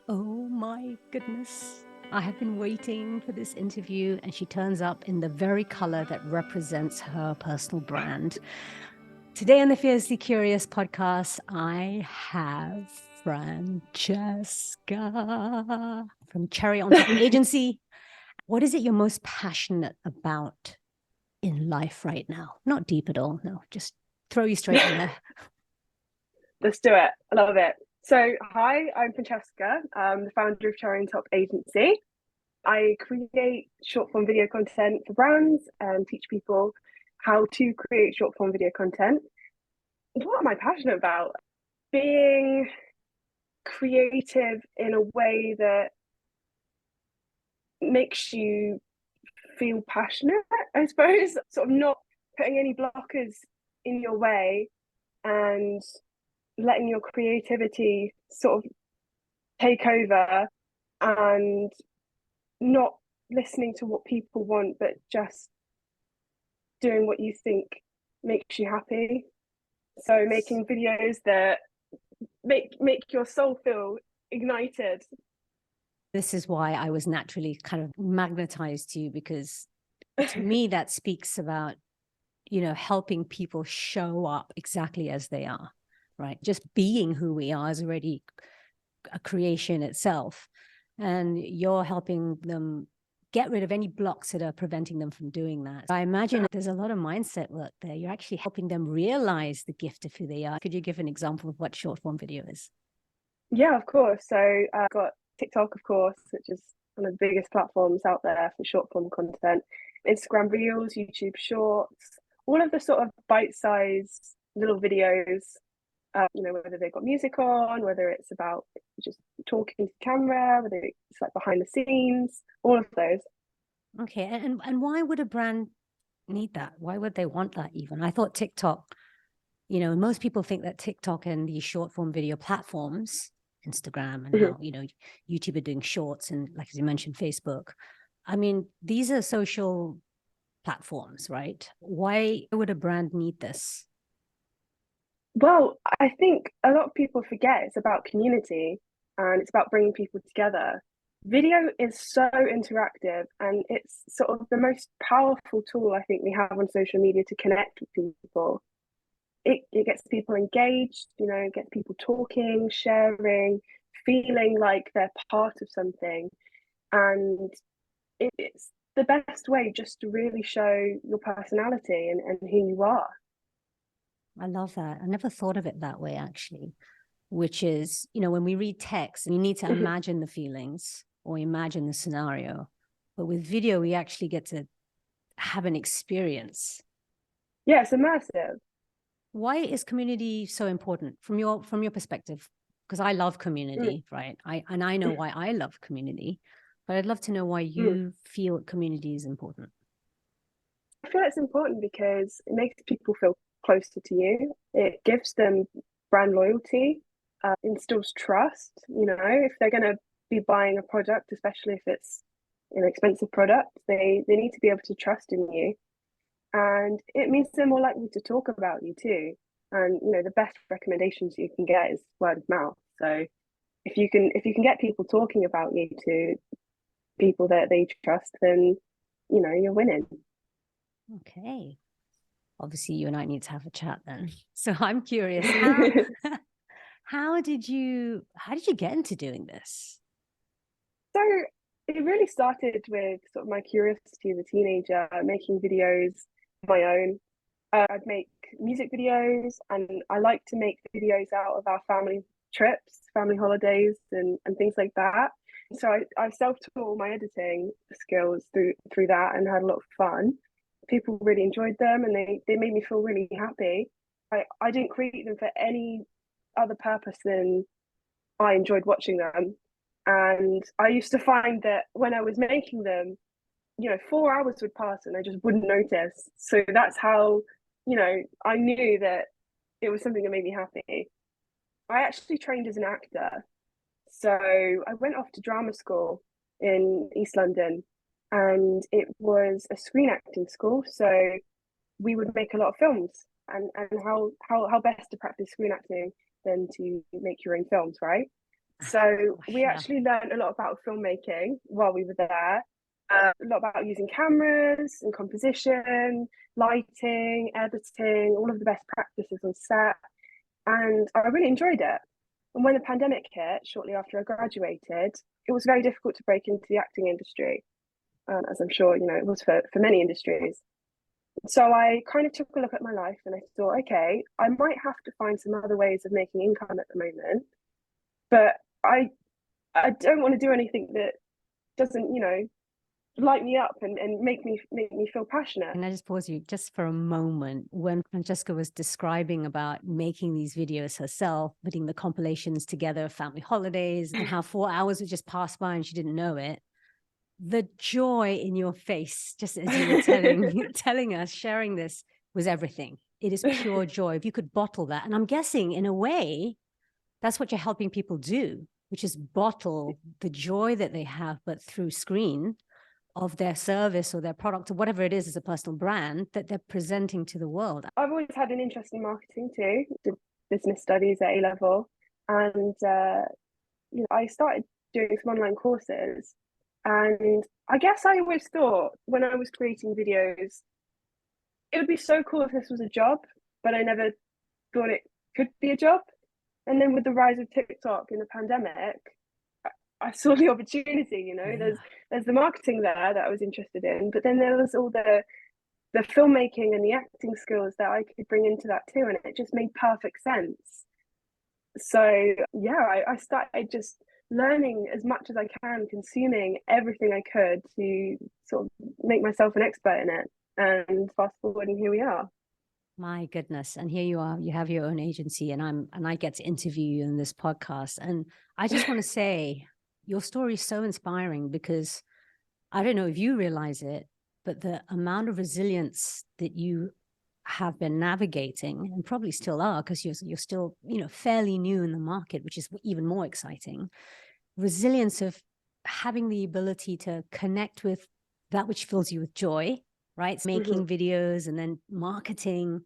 Oh my goodness. I have been waiting for this interview, and she turns up in the very color that represents her personal brand. Today on the Fiercely Curious podcast, I have Francesca from Cherry on Top Agency. What is it you're most passionate about in life right now? Not deep at all. No, just throw you straight in there. Let's do it. I love it. So, hi, I'm Francesca, the founder of Cherry Top Agency. I create short form video content for brands and teach people how to create short form video content. What am I passionate about? Being creative in a way that makes you feel passionate, I suppose, sort of not putting any blockers in your way and letting your creativity sort of take over and not listening to what people want, but just doing what you think makes you happy. So making videos that make your soul feel ignited. This is why I was naturally kind of magnetized to you, because to me that speaks about, helping people show up exactly as they are, right? Just being who we are is already a creation itself. And you're helping them get rid of any blocks that are preventing them from doing that. I imagine there's a lot of mindset work there. You're actually helping them realize the gift of who they are. Could you give an example of what short form video is? Yeah, of course. So I've got TikTok, of course, which is one of the biggest platforms out there for short form content. Instagram Reels, YouTube Shorts, all of the sort of bite-sized little videos. Whether they've got music on, whether it's about just talking to camera, whether it's like behind the scenes, all of those. Okay, and why would a brand need that? Why would they want that even? I thought TikTok, most people think that TikTok and these short form video platforms, Instagram and Mhm. now, YouTube are doing shorts and, like, as you mentioned, Facebook. I mean, these are social platforms, right? Why would a brand need this? Well, I think a lot of people forget it's about community and it's about bringing people together. Video is so interactive and it's sort of the most powerful tool I think we have on social media to connect with people. It gets people engaged, it gets people talking, sharing, feeling like they're part of something. And it's the best way just to really show your personality and who you are. I love that. I never thought of it that way, actually, which is, when we read text, and you need to imagine the feelings or imagine the scenario. But with video, we actually get to have an experience. Yeah, it's immersive. Why is community so important from your perspective? Because I love Mm, community, right? I know why I love community, but I'd love to know why mm. you feel community is important. I feel it's important because it makes people feel closer to you. It gives them brand loyalty, instills trust. If they're going to be buying a product, especially if it's an expensive product, they need to be able to trust in you, and it means they're more likely to talk about you too. And the best recommendations you can get is word of mouth. So if you can get people talking about you to people that they trust, then you're winning. Okay. Obviously, you and I need to have a chat then. So I'm curious, how how did you get into doing this? So it really started with sort of my curiosity as a teenager, making videos of my own. I'd make music videos, and I like to make videos out of our family trips, family holidays, and things like that. So I self-taught all my editing skills through that and had a lot of fun. People really enjoyed them, and they made me feel really happy. I didn't create them for any other purpose than I enjoyed watching them. And I used to find that when I was making them, 4 hours would pass and I just wouldn't notice. So that's how, I knew that it was something that made me happy. I actually trained as an actor. So I went off to drama school in East London, and it was a screen acting school. So we would make a lot of films, and how best to practice screen acting than to make your own films, right? So Gosh, we yeah. actually learned a lot about filmmaking while we were there, a lot about using cameras and composition, lighting, editing, all of the best practices on set. And I really enjoyed it. And when the pandemic hit, shortly after I graduated, it was very difficult to break into the acting industry, as I'm sure, it was for many industries. So I kind of took a look at my life and I thought, okay, I might have to find some other ways of making income at the moment, but I don't want to do anything that doesn't, light me up and make me feel passionate. Can I just pause you just for a moment? When Francesca was describing about making these videos herself, putting the compilations together, family holidays, and how 4 hours would just pass by and she didn't know it. The joy in your face, just as you were telling us, sharing this, was everything. It is pure joy. If you could bottle that, and I'm guessing in a way, that's what you're helping people do, which is bottle the joy that they have, but through screen, of their service or their product or whatever it is as a personal brand that they're presenting to the world. I've always had an interest in marketing too. Did business studies at A level, and I started doing some online courses. And I guess I always thought when I was creating videos, it would be so cool if this was a job, but I never thought it could be a job. And then with the rise of TikTok in the pandemic, I saw the opportunity. Yeah. There's the marketing there that I was interested in, but then there was all the filmmaking and the acting skills that I could bring into that too, and it just made perfect sense. So yeah, I started just learning as much as I can, consuming everything I could to sort of make myself an expert in it. And fast forward, and here we are. My goodness. And here you are, you have your own agency, and I get to interview you in this podcast. And I just want to say your story is so inspiring, because I don't know if you realize it, but the amount of resilience that you have been navigating, and probably still are, because you're still, fairly new in the market, which is even more exciting. Resilience of having the ability to connect with that which fills you with joy, right? Making videos and then marketing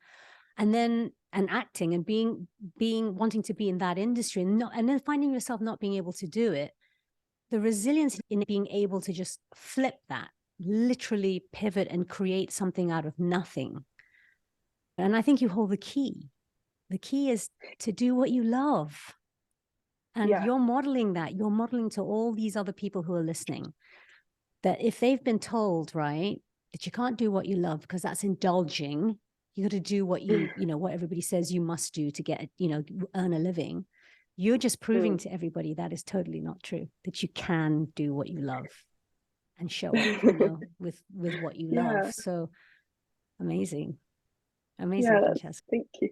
and acting and being wanting to be in that industry, and then finding yourself not being able to do it. The resilience in being able to just flip that, literally pivot and create something out of nothing. And I think you hold the key. The key is to do what you love. And Yeah. you're modeling that. You're modeling to all these other people who are listening that if they've been told, right, that you can't do what you love because that's indulging, you got to do what what everybody says you must do to get, earn a living. You're just proving to everybody that is totally not true, that you can do what you love and show up, with what you love. Yeah. So amazing. Amazing, Yeah, Francesca. thank you.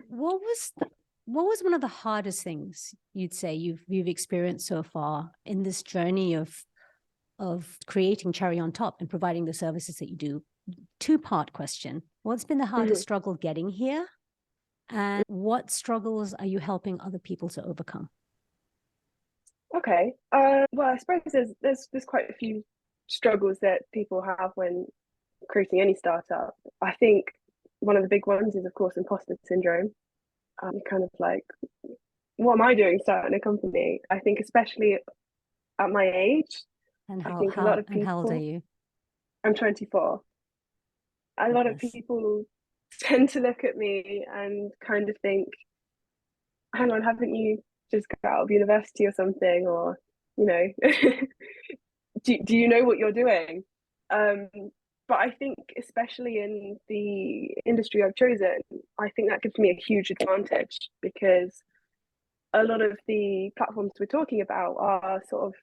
What was one of the hardest things you'd say you've experienced so far in this journey of creating Cherry on Top and providing the services that you do? Two-part question. What's been the hardest struggle getting here? And what struggles are you helping other people to overcome? Okay. Well, I suppose there's quite a few struggles that people have when creating any startup. I think one of the big ones is, of course, imposter syndrome. Kind of like, what am I doing starting a company? I think especially at my age, And I how think a lot how of and how old are people, you? I'm 24, a lot of Goodness. people tend to look at me and kind of think, hang on, haven't you just got out of university or something? Or, do you know what you're doing? Um, but I think, especially in the industry I've chosen, I think that gives me a huge advantage, because a lot of the platforms we're talking about are sort of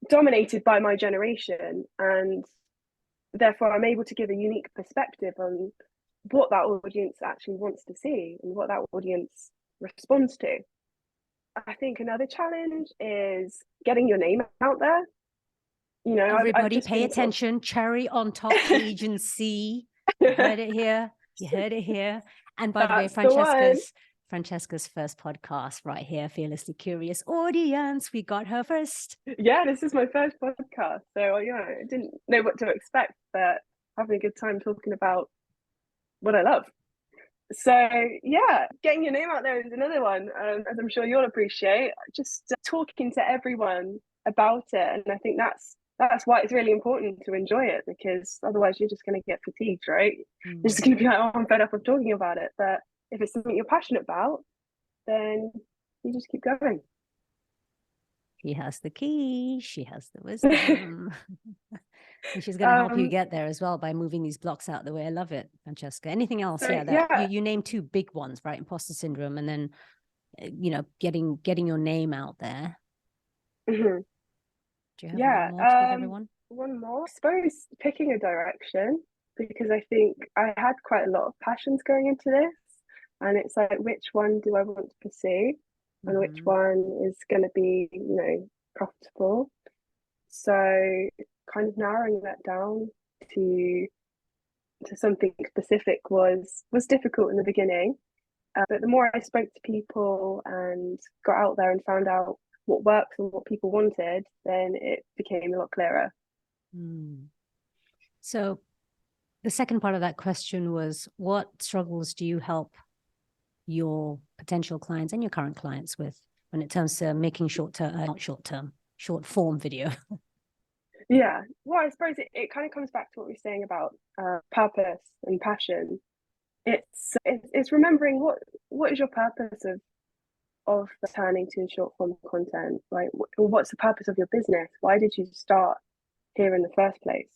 dominated by my generation, and therefore I'm able to give a unique perspective on what that audience actually wants to see and what that audience responds to. I think another challenge is getting your name out there. I've Everybody just pay been sort attention. Cherry on Top Agency. You of heard it here. You heard it here. And by the way, that's the one. Francesca's first podcast right here, Fearlessly Curious Audience. We got her first. Yeah, this is my first podcast, so I didn't know what to expect, but having a good time talking about what I love. So yeah, getting your name out there is another one, as I'm sure you'll appreciate. Just talking to everyone about it, and I think that's why it's really important to enjoy it, because otherwise you're just going to get fatigued, right? You're just going to be like, oh, I'm fed up of talking about it. But if it's something you're passionate about, then you just keep going. She has the key. She has the wisdom. And she's going to help you get there as well by moving these blocks out of the way. I love it, Francesca. Anything else? So, You named two big ones, right? Imposter syndrome, and then getting your name out there. Mm-hmm. Do you have one more to give everyone? One more, I suppose, picking a direction, because I think I had quite a lot of passions going into this, and it's like, which one do I want to pursue, and which one is going to be, profitable. So kind of narrowing that down to something specific was difficult in the beginning, but the more I spoke to people and got out there and found out what works and what people wanted, then it became a lot clearer. So the second part of that question was, what struggles do you help your potential clients and your current clients with when it comes to making short form video? Yeah, well, I suppose it kind of comes back to what we were saying about purpose and passion. It's remembering what is your purpose of turning to short form content, right? What's the purpose of your business? Why did you start here in the first place?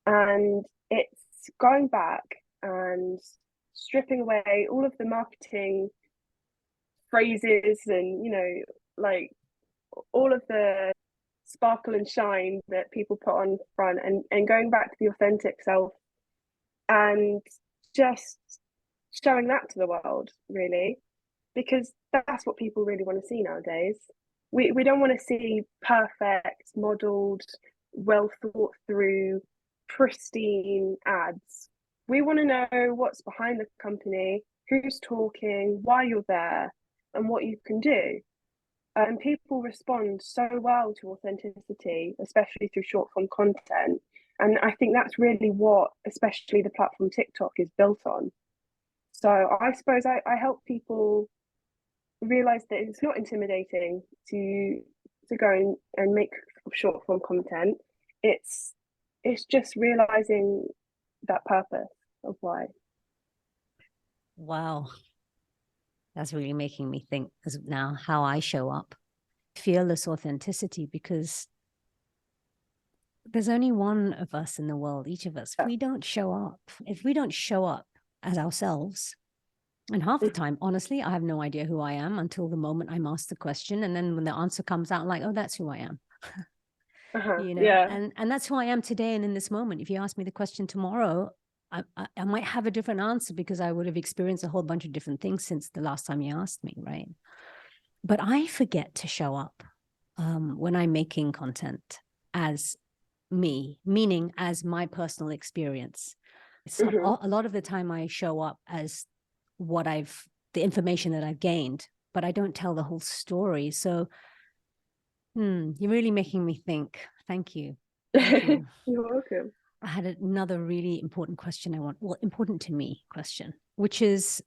And it's going back and stripping away all of the marketing phrases and, like all of the sparkle and shine that people put on front, and going back to the authentic self and just showing that to the world, really, because that's what people really want to see nowadays. We don't want to see perfect, modeled, well thought through, pristine ads. We want to know what's behind the company, who's talking, why you're there, and what you can do. And people respond so well to authenticity, especially through short form content. And I think that's really what, especially the platform TikTok, is built on. So I suppose I help people realize that it's not intimidating to go and make short form content. It's just realizing that purpose of why. Wow. That's really making me think now how I show up. Fearless authenticity, because there's only one of us in the world, each of us. If we don't show up as ourselves, and half the time, honestly, I have no idea who I am until the moment I'm asked the question. And then when the answer comes out, I'm like, oh, that's who I am. Yeah. And that's who I am today. And in this moment, if you ask me the question tomorrow, I might have a different answer, because I would have experienced a whole bunch of different things since the last time you asked me, right? But I forget to show up when I'm making content as me, meaning as my personal experience. So a lot of the time I show up as the information that I've gained, but I don't tell the whole story. So you're really making me think. Thank you. Thank you. You're welcome. I had another really important question important to me question, which is,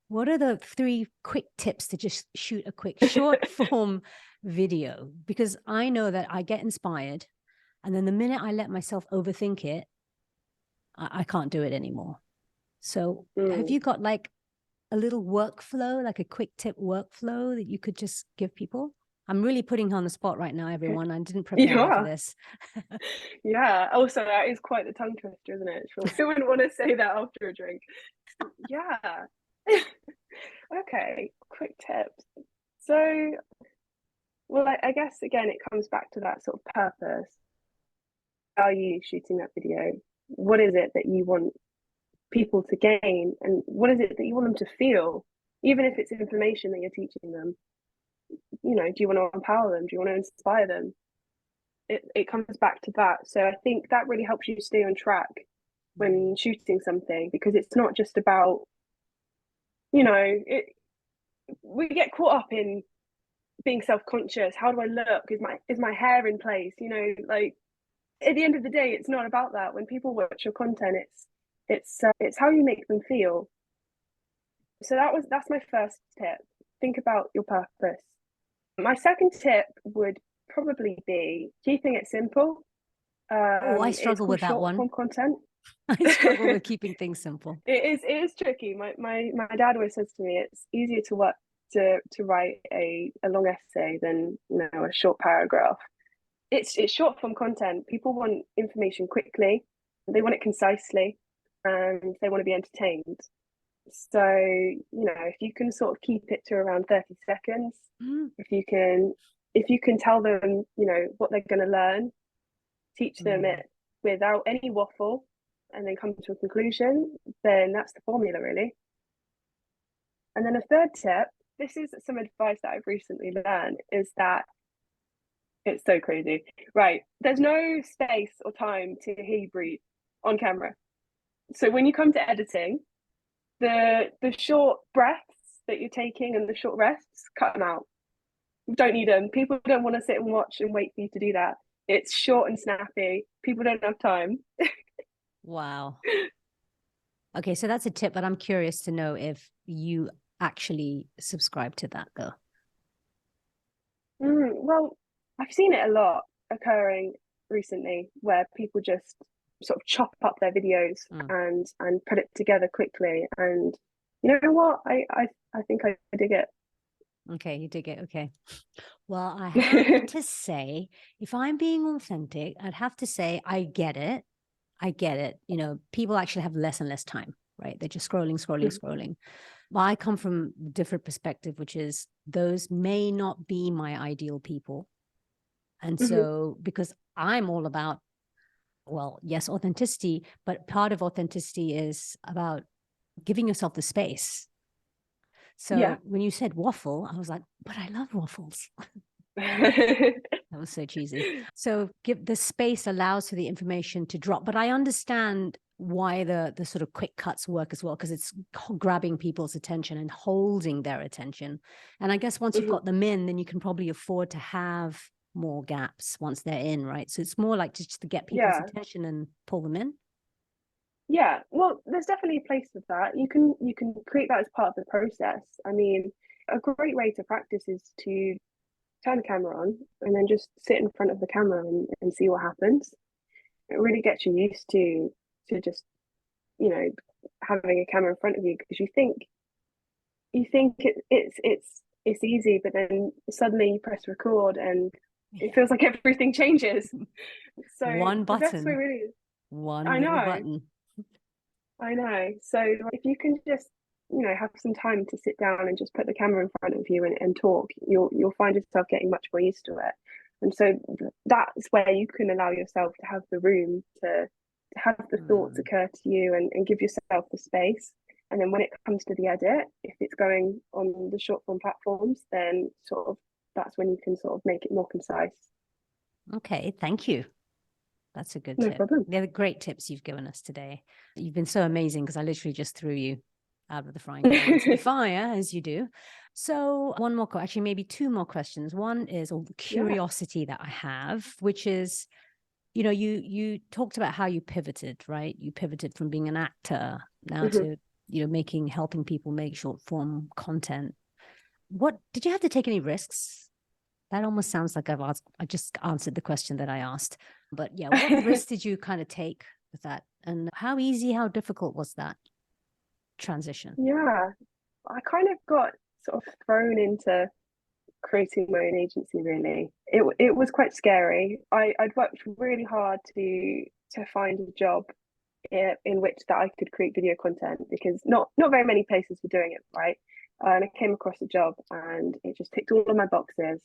what are the 3 quick tips to just shoot a quick short form video? Because I know that I get inspired, and then the minute I let myself overthink it, I can't do it anymore. So have you got like a little workflow, like a quick tip workflow that you could just give people? I'm really putting her on the spot right now, everyone. I didn't prepare her for this. Yeah. Also, that is quite the tongue twister, isn't it? Who wouldn't want to say that after a drink? Yeah. Okay. Quick tips. So, well, I guess again, it comes back to that sort of purpose. How are you shooting that video? What is it that you want people to gain, and what is it that you want them to feel, even if it's information that you're teaching them? Do you want to empower them? Do you want to inspire them? It comes back to that. So I think that really helps you stay on track when shooting something, because it's not just about, we get caught up in being self-conscious. How do I look? Is my hair in place? Like, at the end of the day, it's not about that. When people watch your content, It's how you make them feel. So that's my first tip. Think about your purpose. My second tip would probably be keeping it simple. Oh, I It's struggle called with that short one. form content. I struggle with keeping things simple. It is tricky. My dad always says to me, it's easier to work to write a long essay than, you know, a short paragraph. It's short form content. People want information quickly, they want it concisely, and they want to be entertained. So, you know, if you can sort of keep it to around 30 seconds, Mm. if you can tell them, you know, what they're going to learn, teach them Mm. it without any waffle, and then come to a conclusion, then that's the formula, really. And then a third tip, this is some advice that I've recently learned, is that it's so crazy. Right. There's no space or time to hear you breathe on camera. So when you come to editing, the short breaths that you're taking and the short rests, cut them out. You don't need them. People don't want to sit and watch and wait for you to do that. It's short and snappy. People don't have time. Wow. Okay, so that's a tip, but I'm curious to know if you actually subscribe to that, though. Well, I've seen it a lot occurring recently where people just sort of chop up their videos and put it together quickly. And you know what? I think I dig it. Okay, you dig it. Okay. Well, I have to say, if I'm being authentic, I'd have to say I get it. I get it. You know, people actually have less and less time, right? They're just scrolling. Well, I come from a different perspective, which is those may not be my ideal people. And so, because I'm all about, well, yes, authenticity, but part of authenticity is about giving yourself the space. So Yeah. when you said waffle, I was like, but I love waffles. That was so cheesy. So give the space allows for the information to drop. But I understand why the sort of quick cuts work as well, because it's grabbing people's attention and holding their attention. And I guess once you've got them in, then you can probably afford to have more gaps once they're in, right? So it's more like just to get people's Yeah. attention and pull them in. Yeah. Well, there's definitely a place for that. You can create that as part of the process. I mean, a great way to practice is to turn the camera on and then just sit in front of the camera and see what happens. It really gets you used to just, you know, having a camera in front of you, because you think it's easy, but then suddenly you press record and it feels like everything changes. So One the best way button, really is, one I little know, button. I know. So if you can just, you know, have some time to sit down and just put the camera in front of you and talk, you'll find yourself getting much more used to it. And so that's where you can allow yourself to have the room to have the thoughts occur to you and give yourself the space. And then when it comes to the edit, if it's going on the short form platforms, then sort of that's when you can sort of make it more concise. Okay, thank you. That's a good No tip. problem. They're the great tips you've given us today. You've been so amazing because I literally just threw you out of the frying pan into the fire, as you do. So one more, actually maybe two more questions. One is a Yeah. curiosity that I have, which is, you know, you talked about how you pivoted, right? You pivoted from being an actor now to, you know, helping people make short form content. What did you have to take any risks? That almost sounds like I just answered the question that I asked. But yeah, what risks did you kind of take with that? And how easy, how difficult was that transition? Yeah. I kind of got sort of thrown into creating my own agency, really. It was quite scary. I'd worked really hard to find a job in which that I could create video content, because not very many places were doing it, right? And I came across a job and it just ticked all of my boxes.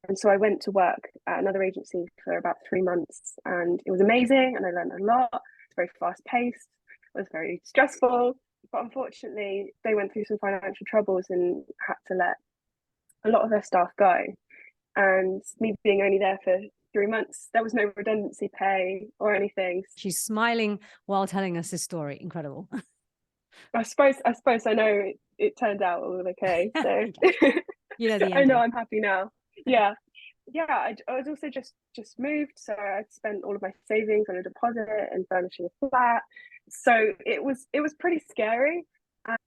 And so I went to work at another agency for about 3 months, and it was amazing and I learned a lot. It's very fast paced, it was very stressful, but unfortunately they went through some financial troubles and had to let a lot of their staff go. And me being only there for 3 months, there was no redundancy pay or anything. She's smiling while telling us this story. Incredible. I suppose I know it turned out all okay. So You know the I know ending. I'm happy now. Yeah. yeah, I was also just moved, so I'd spent all of my savings on a deposit and furnishing a flat. So it was pretty scary. And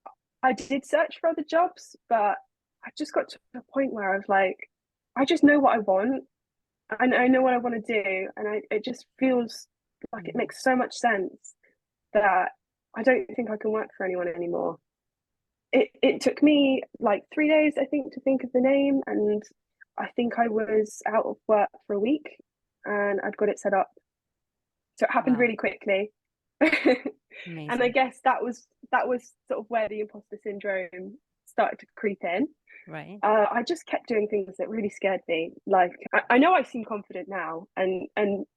I did search for other jobs, but I just got to a point where I was like, I just know what I want, and I know what I want to do, and it just feels like it makes so much sense that I don't think I can work for anyone anymore. It took me like 3 days, I think, to think of the name, and I think I was out of work for a week, and I'd got it set up. So it happened Wow, really quickly. And I amazing. guess that was sort of where the imposter syndrome started to creep in. Right. I just kept doing things that really scared me. Like I know I seem confident now, and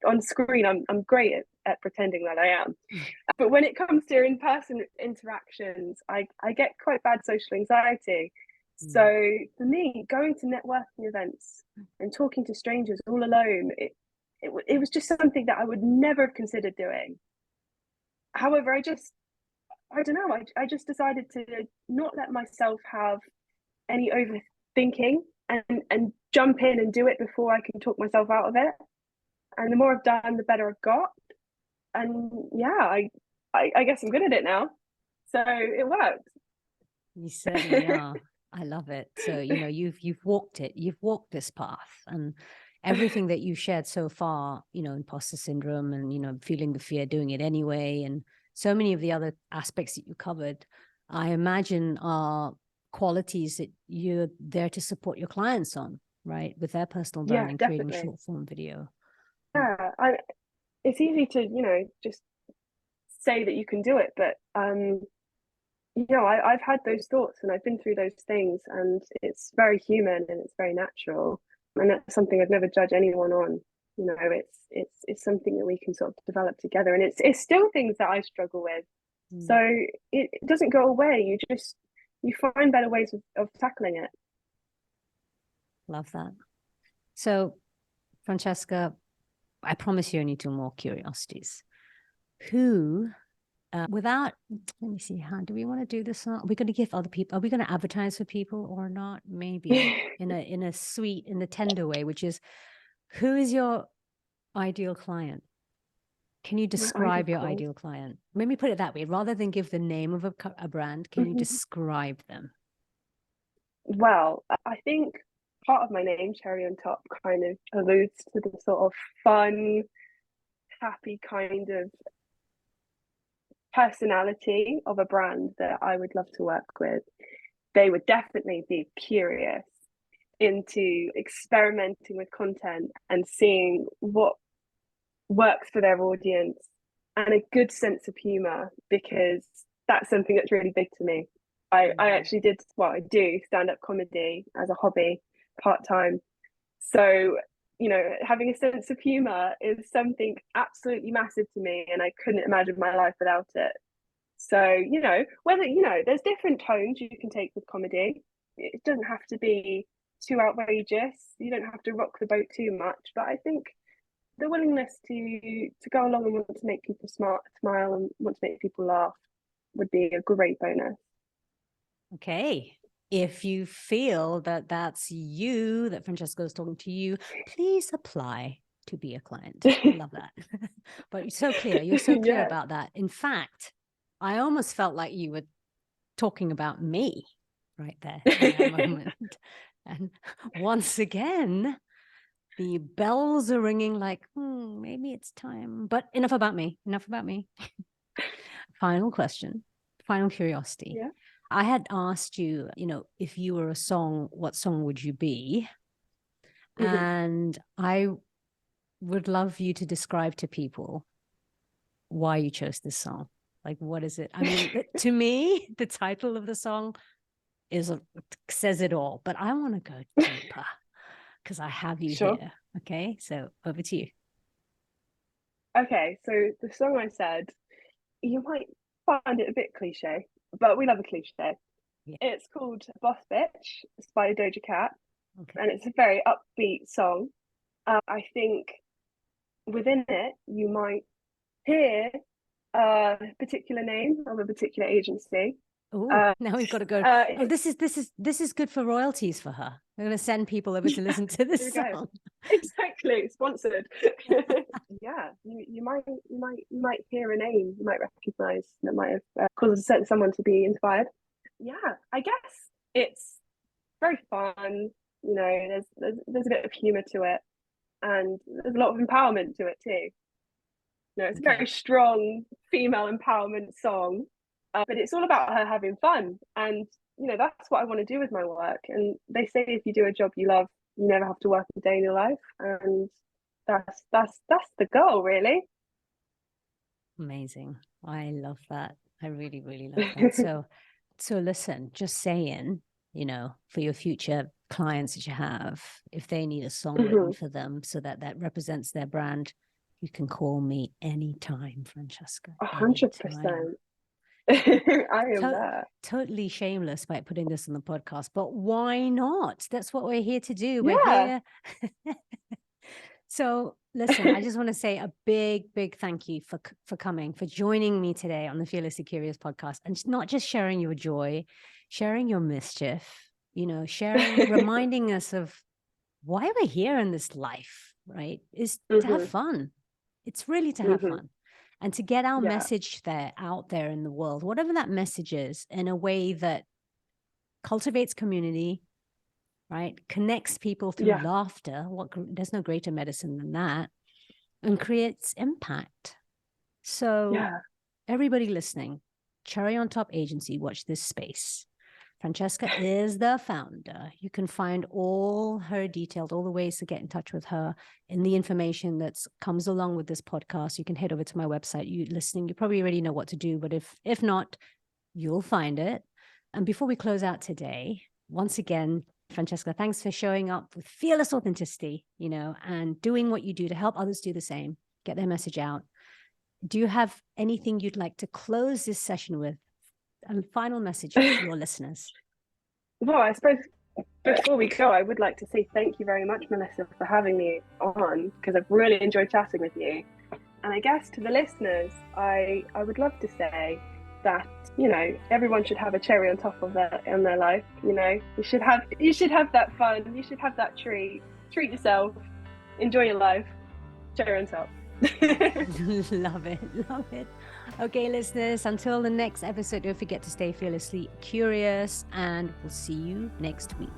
on screen I'm great at pretending that I am. But when it comes to in-person interactions, I get quite bad social anxiety. So Mm. for me, going to networking events and talking to strangers all alone, it was just something that I would never have considered doing. However, I don't know, I just decided to not let myself have any overthinking, and jump in and do it before I can talk myself out of it. And the more I've done, the better I've got. And yeah, I guess I'm good at it now. So it worked. You certainly are. I love it. So, you've walked it. You've walked this path, and everything that you've shared so far, imposter syndrome and, feeling the fear, doing it anyway, and so many of the other aspects that you covered, I imagine are qualities that you're there to support your clients on, right? With their personal Yeah, branding, creating definitely. short form video. Yeah, it's easy to, just say that you can do it, but I've had those thoughts and I've been through those things, and it's very human and it's very natural. And that's something I'd never judge anyone on. It's something that we can sort of develop together, and it's still things that I struggle with. So Mm, it doesn't go away. You find better ways of tackling it. love that. So, Francesca, I promise you only two more curiosities. Who without, let me see, how do we want to do this? Are we going to give other people, are we going to advertise for people or not? Maybe in a sweet, in a tender way, which is, who is your ideal client? Can you My ideal describe your client. ideal client? Let me put it that way. Rather than give the name of a brand, can you Mhm. describe them? Well, I think part of my name, Cherry on Top, kind of alludes to the sort of fun, happy kind of personality of a brand that I would love to work with. They would definitely be curious into experimenting with content and seeing what works for their audience, and a good sense of humor, because that's something that's really big to me. I Mhm. actually did, well, I do stand up comedy as a hobby part time. So, having a sense of humor is something absolutely massive to me, and I couldn't imagine my life without it. So, whether, there's different tones you can take with comedy. It doesn't have to be too outrageous. You don't have to rock the boat too much. But I think the willingness to go along and want to make people smile and want to make people laugh would be a great bonus. Okay. If you feel that that's you, that Francesca is talking to you, please apply to be a client. I love that. But you're so clear. You're so clear Yeah. about that. In fact, I almost felt like you were talking about me right there in that moment. And once again, the bells are ringing like, maybe it's time. But enough about me. Enough about me. Final question, final curiosity. Yeah. I had asked you, if you were a song, what song would you be? Mhm. And I would love you to describe to people why you chose this song. Like, what is it? I mean, to me, the title of the song says it all, but I want to go deeper because I have you Sure. here. Okay, so over to you. Okay, so the song I said, you might find it a bit cliche, but we love a cliche. Yeah. It's called Boss Bitch. It's by Doja Cat, Okay. and it's a very upbeat song. I think within it, you might hear a particular name of a particular agency. Oh, Uh, now we've got to go. uh, Oh, this is good for royalties for her. We're going to send people over to listen to this Here we go. song. Exactly, sponsored. Yeah, you might hear a name you might recognize that might have caused someone to be inspired. Yeah, I guess it's very fun. You know, there's a bit of humor to it, and there's a lot of empowerment to it too. You know, it's a very strong female empowerment song, but it's all about her having fun, and you know that's what I want to do with my work. And they say if you do a job you love, you never have to work a day in your life, and that's the goal, really. Amazing. I love that. I really, really love that. So listen, just saying, you know, for your future clients that you have, if they need a song written for them so that represents their brand, you can call me anytime, Francesca. 100%. I am there. Totally shameless by putting this on the podcast, but why not? That's what we're here to do. Yeah. We're here. So listen, I just want to say a big, big thank you for coming, for joining me today on the Fearlessly Curious podcast, and not just sharing your joy, sharing your mischief, you know, reminding us of why we're here in this life, right? Is to have fun. It's really to have fun and to get our message out there in the world, whatever that message is, in a way that cultivates community, right? Connects people through laughter. There's no greater medicine than that, and creates impact. So everybody listening, Cherry on Top Agency, watch this space. Francesca is the founder. You can find all her details, all the ways to get in touch with her in the information that comes along with this podcast. You can head over to my website. You listening, you probably already know what to do, but if not, you'll find it. And before we close out today, once again, Francesca, thanks for showing up with fearless authenticity, you know, and doing what you do to help others do the same, get their message out. Do you have anything you'd like to close this session with? A final message to your listeners. Well, I suppose before we go, I would like to say thank you very much, Melissa, for having me on, because I've really enjoyed chatting with you. And I guess to the listeners, I would love to say that, you know, everyone should have a cherry on top of that in their life. You know, you should have that fun, you should have that treat yourself, enjoy your life, cherry on top. Love it. Okay, listeners, until the next episode, don't forget to stay fearlessly curious, and we'll see you next week.